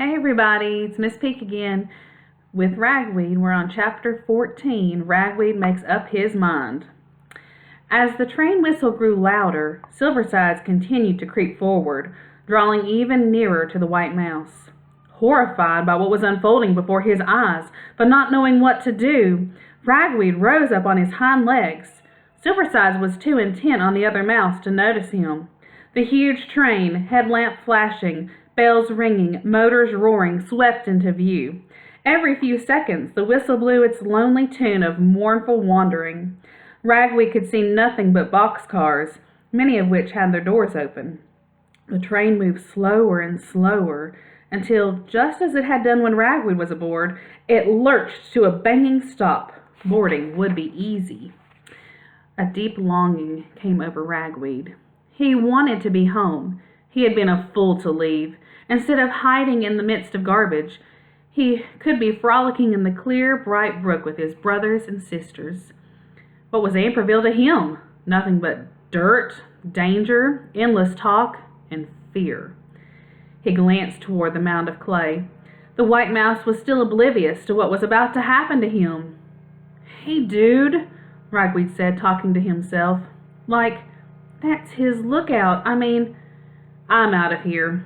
Hey everybody, it's Miss Peak again with Ragweed. We're on chapter 14, Ragweed Makes Up His Mind. As the train whistle grew louder, Silversides continued to creep forward, drawing even nearer to the white mouse. Horrified by what was unfolding before his eyes, but not knowing what to do, Ragweed rose up on his hind legs. Silversides was too intent on the other mouse to notice him. The huge train, headlamp flashing, bells ringing, motors roaring, swept into view. Every few seconds the whistle blew its lonely tune of mournful wandering. Ragweed could see nothing but boxcars, many of which had their doors open. The train moved slower and slower until, just as it had done when Ragweed was aboard, it lurched to a banging stop. Boarding would be easy. A deep longing came over Ragweed. He wanted to be home. He had been a fool to leave. Instead of hiding in the midst of garbage, he could be frolicking in the clear, bright brook with his brothers and sisters. What was Amperville to him? Nothing but dirt, danger, endless talk, and fear. He glanced toward the mound of clay. The white mouse was still oblivious to what was about to happen to him. "Hey, dude," Ragweed said, talking to himself. "Like, that's his lookout. I'm out of here."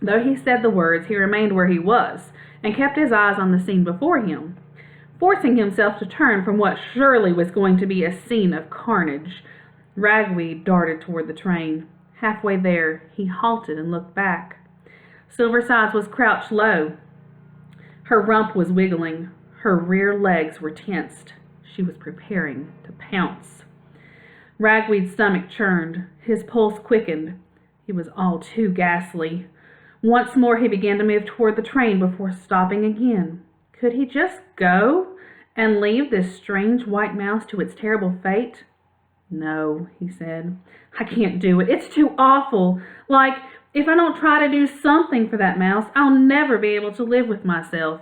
Though he said the words, he remained where he was, and kept his eyes on the scene before him. Forcing himself to turn from what surely was going to be a scene of carnage, Ragweed darted toward the train. Halfway there, he halted and looked back. Silversides was crouched low. Her rump was wiggling. Her rear legs were tensed. She was preparing to pounce. Ragweed's stomach churned. His pulse quickened. He was all too ghastly. Once more he began to move toward the train before stopping again. Could he just go and leave this strange white mouse to its terrible fate? "No," he said. "I can't do it. It's too awful. Like, if I don't try to do something for that mouse, I'll never be able to live with myself."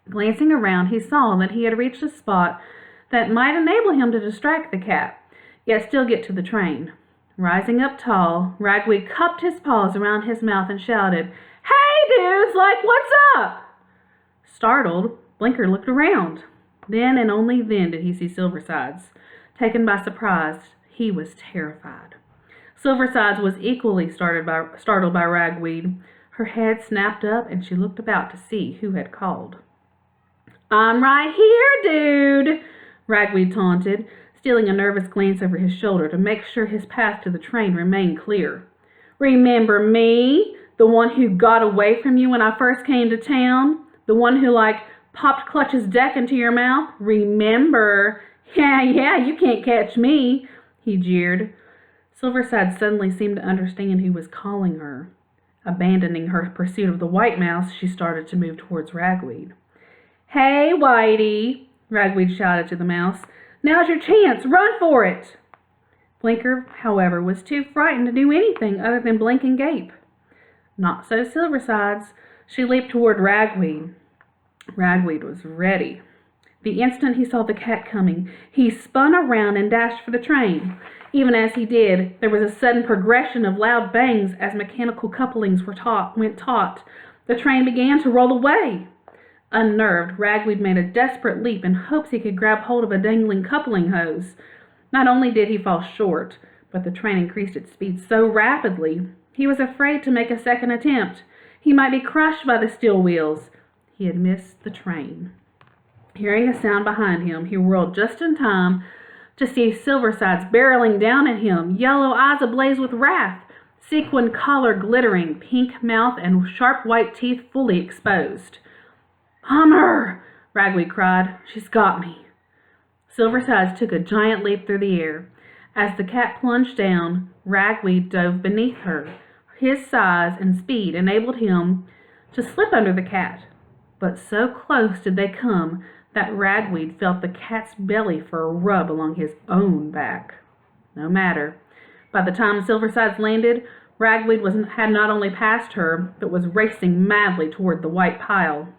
Glancing around, he saw that he had reached a spot that might enable him to distract the cat, yet still get to the train. Rising up tall, Ragweed cupped his paws around his mouth and shouted, "Hey, dudes, what's up?" Startled, Blinker looked around. Then and only then did he see Silversides. Taken by surprise, he was terrified. Silversides was equally startled by Ragweed. Her head snapped up and she looked about to see who had called. "I'm right here, dude," Ragweed taunted, stealing a nervous glance over his shoulder to make sure his path to the train remained clear. "Remember me? The one who got away from you when I first came to town? The one who, popped Clutch's deck into your mouth? Remember? Yeah, you can't catch me," he jeered. Silverside suddenly seemed to understand who was calling her. Abandoning her pursuit of the white mouse, she started to move towards Ragweed. "Hey, Whitey," Ragweed shouted to the mouse. "Now's your chance. Run for it." Blinker, however, was too frightened to do anything other than blink and gape. Not so Silversides. She leaped toward Ragweed. Ragweed was ready. The instant he saw the cat coming, he spun around and dashed for the train. Even as he did, there was a sudden progression of loud bangs as mechanical couplings went taut. The train began to roll away. Unnerved, Ragweed made a desperate leap in hopes he could grab hold of a dangling coupling hose. Not only did he fall short, but the train increased its speed so rapidly, he was afraid to make a second attempt. He might be crushed by the steel wheels. He had missed the train. Hearing a sound behind him, he whirled just in time to see Silversides barreling down at him, yellow eyes ablaze with wrath, sequin collar glittering, pink mouth and sharp white teeth fully exposed. "Hummer!" Ragweed cried. "She's got me." Silversides took a giant leap through the air. As the cat plunged down, Ragweed dove beneath her. His size and speed enabled him to slip under the cat, but so close did they come that Ragweed felt the cat's belly for a rub along his own back. No matter. By the time Silversides landed, Ragweed had not only passed her, but was racing madly toward the white pile.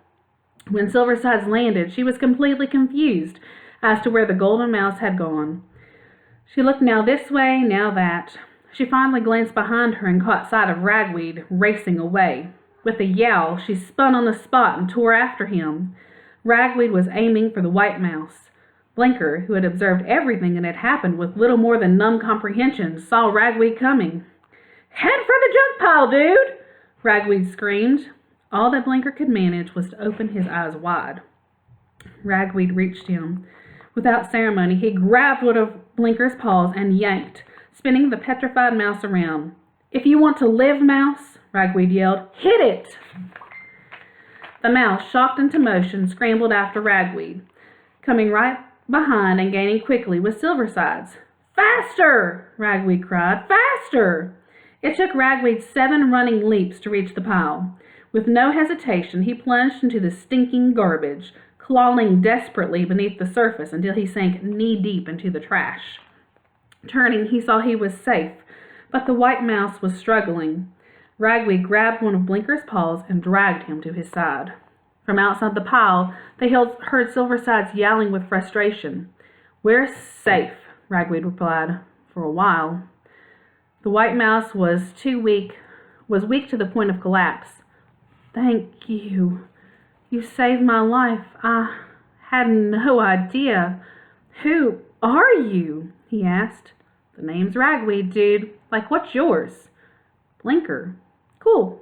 When Silversides landed, she was completely confused as to where the golden mouse had gone. She looked now this way, now that. She finally glanced behind her and caught sight of Ragweed racing away. With a yowl, she spun on the spot and tore after him. Ragweed was aiming for the white mouse. Blinker, who had observed everything that had happened with little more than numb comprehension, saw Ragweed coming. "Head for the junk pile, dude!" Ragweed screamed. All that Blinker could manage was to open his eyes wide. Ragweed reached him. Without ceremony, he grabbed one of Blinker's paws and yanked, spinning the petrified mouse around. "If you want to live, mouse," Ragweed yelled, "hit it!" The mouse, shocked into motion, scrambled after Ragweed. Coming right behind and gaining quickly was Silversides. "Faster!" Ragweed cried. "Faster!" It took Ragweed 7 running leaps to reach the pile. With no hesitation, he plunged into the stinking garbage, clawing desperately beneath the surface until he sank knee-deep into the trash. Turning, he saw he was safe, but the white mouse was struggling. Ragweed grabbed one of Blinker's paws and dragged him to his side. From outside the pile, they heard Silversides yowling with frustration. "We're safe," Ragweed replied, "for a while." The white mouse was weak to the point of collapse. "Thank you. You saved my life. I had no idea. Who are you?" he asked. "The name's Ragweed, dude. Like, what's yours?" "Blinker." "Cool."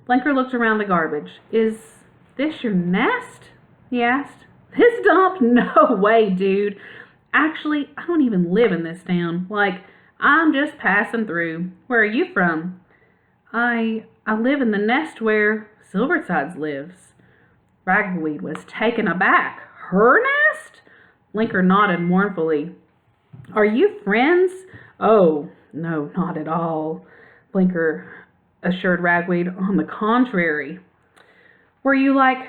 Blinker looked around the garbage. "Is this your nest?" he asked. "This dump? No way, dude. Actually, I don't even live in this town. Like, I'm just passing through. Where are you from?" I live in the nest where Silversides lives." Ragweed was taken aback. "Her nest?" Blinker nodded mournfully. "Are you friends?" "Oh, no, not at all," Blinker assured Ragweed. "On the contrary." "Were you, like,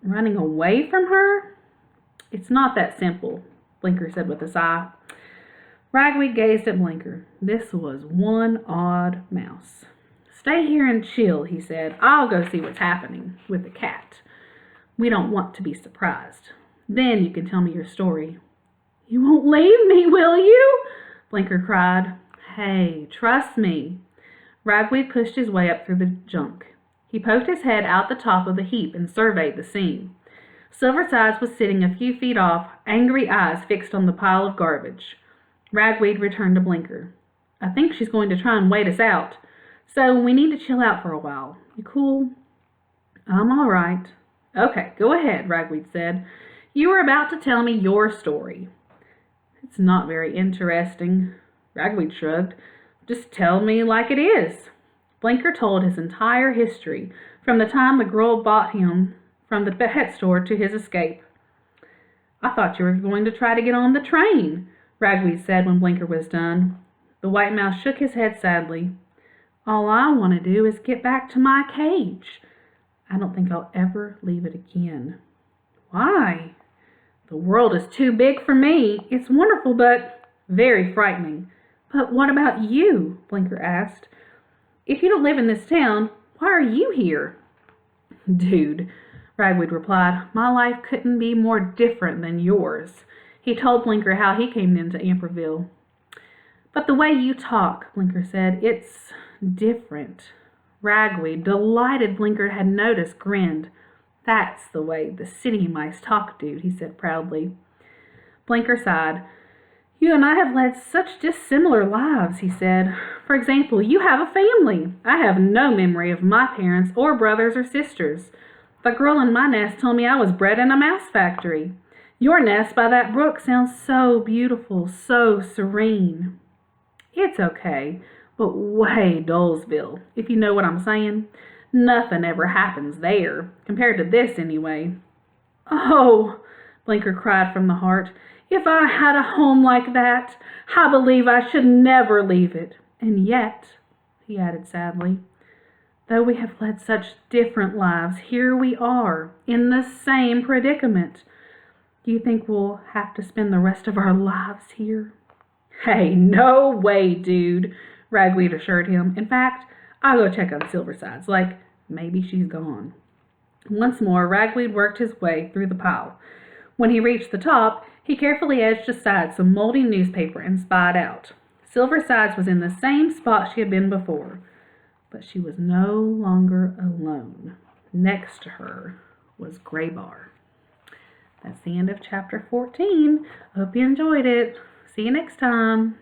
running away from her?" "It's not that simple," Blinker said with a sigh. Ragweed gazed at Blinker. This was one odd mouse. "Stay here and chill," he said. "I'll go see what's happening with the cat. We don't want to be surprised. Then you can tell me your story." "You won't leave me, will you?" Blinker cried. "Hey, trust me." Ragweed pushed his way up through the junk. He poked his head out the top of the heap and surveyed the scene. Silversides was sitting a few feet off, angry eyes fixed on the pile of garbage. Ragweed returned to Blinker. "I think she's going to try and wait us out, so we need to chill out for a while. You cool?" "I'm all right." "Okay, go ahead," Ragweed said. "You were about to tell me your story." "It's not very interesting." Ragweed shrugged. "Just tell me like it is." Blinker told his entire history, from the time the girl bought him from the pet store to his escape. "I thought you were going to try to get on the train," Ragweed said when Blinker was done. The white mouse shook his head sadly. "All I want to do is get back to my cage. I don't think I'll ever leave it again." "Why?" "The world is too big for me. It's wonderful, but very frightening." "But what about you?" Blinker asked. "If you don't live in this town, why are you here?" "Dude," Ragweed replied, "my life couldn't be more different than yours." He told Blinker how he came into Amberville. "But the way you talk," Blinker said, "it's different." Ragweed, delighted Blinker had noticed, grinned. "That's the way the city mice talk, dude," he said proudly. Blinker sighed. "You and I have led such dissimilar lives," he said. "For example, you have a family. I have no memory of my parents or brothers or sisters. The girl in my nest told me I was bred in a mouse factory. Your nest by that brook sounds so beautiful, so serene." "It's okay, but way Dullsville, if you know what I'm saying. Nothing ever happens there, compared to this anyway." "Oh," Blinker cried from the heart, "if I had a home like that, I believe I should never leave it. And yet," he added sadly, "though we have led such different lives, here we are, in the same predicament. Do you think we'll have to spend the rest of our lives here?" "Hey, no way, dude," Ragweed assured him. "In fact, I'll go check on Silversides. Like, maybe she's gone." Once more, Ragweed worked his way through the pile. When he reached the top, he carefully edged aside some moldy newspaper and spied out. Silversides was in the same spot she had been before, but she was no longer alone. Next to her was Graybar. That's the end of chapter 14. Hope you enjoyed it. See you next time.